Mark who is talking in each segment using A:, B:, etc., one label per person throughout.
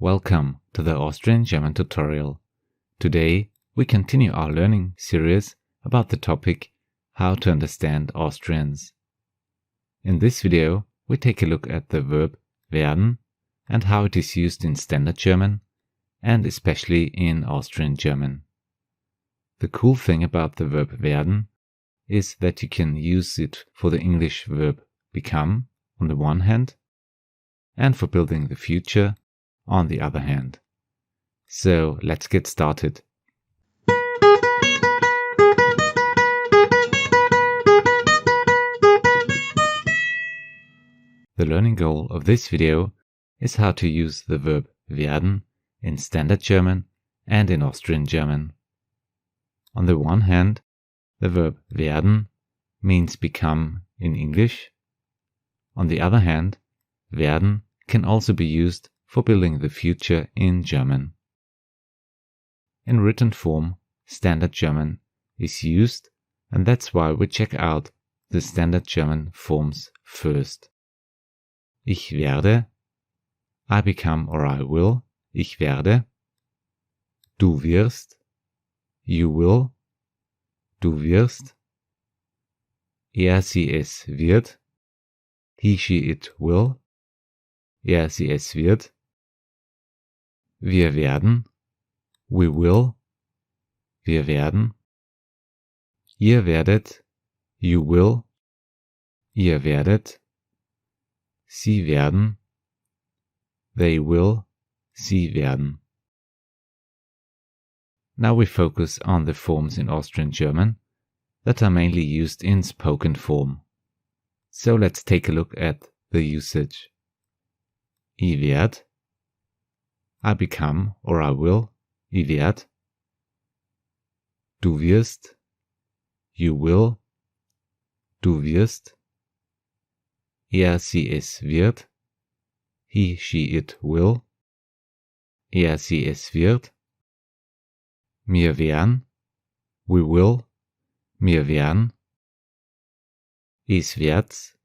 A: Welcome to the Austrian German tutorial. Today we continue our learning series about the topic how to understand Austrians. In this video we take a look at the verb werden and how it is used in Standard German and especially in Austrian German. The cool thing about the verb werden is that you can use it for the English verb become on the one hand and for building the future on the other hand. So let's get started. The learning goal of this video is how to use the verb werden in Standard German and in Austrian German. On the one hand, the verb werden means become in English. On the other hand, werden can also be used for building the future in German. In written form, Standard German is used, and that's why we check out the Standard German forms first. Ich werde, I become or I will, ich werde. Du wirst, you will, du wirst. Er, sie, es wird, he, she, it will, er, sie, es wird. Wir werden, we will, wir werden. Ihr werdet, you will, ihr werdet. Sie werden, they will, sie werden. Now we focus on the forms in Austrian German that are mainly used in spoken form. So let's take a look at the usage. Ich werd, I become or I will, ich werd. Du wirst, you will, du wirst. Er, sie, es wird, he, she, it will, er, sie, es wird. Wir werden, we will, wir werden. Es werd's,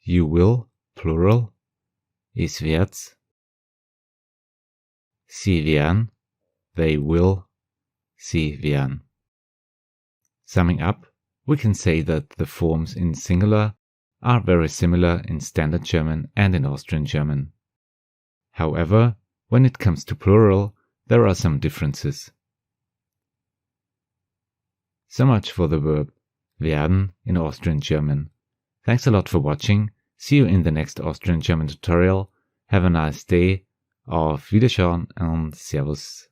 A: you will, plural, es werd's. Sie werden, they will, sie werden. Summing up, we can say that the forms in singular are very similar in Standard German and in Austrian German. However, when it comes to plural, there are some differences. So much for the verb werden in Austrian German. Thanks a lot for watching. See you in the next Austrian German tutorial. Have a nice day. Auf Wiederschauen und Servus.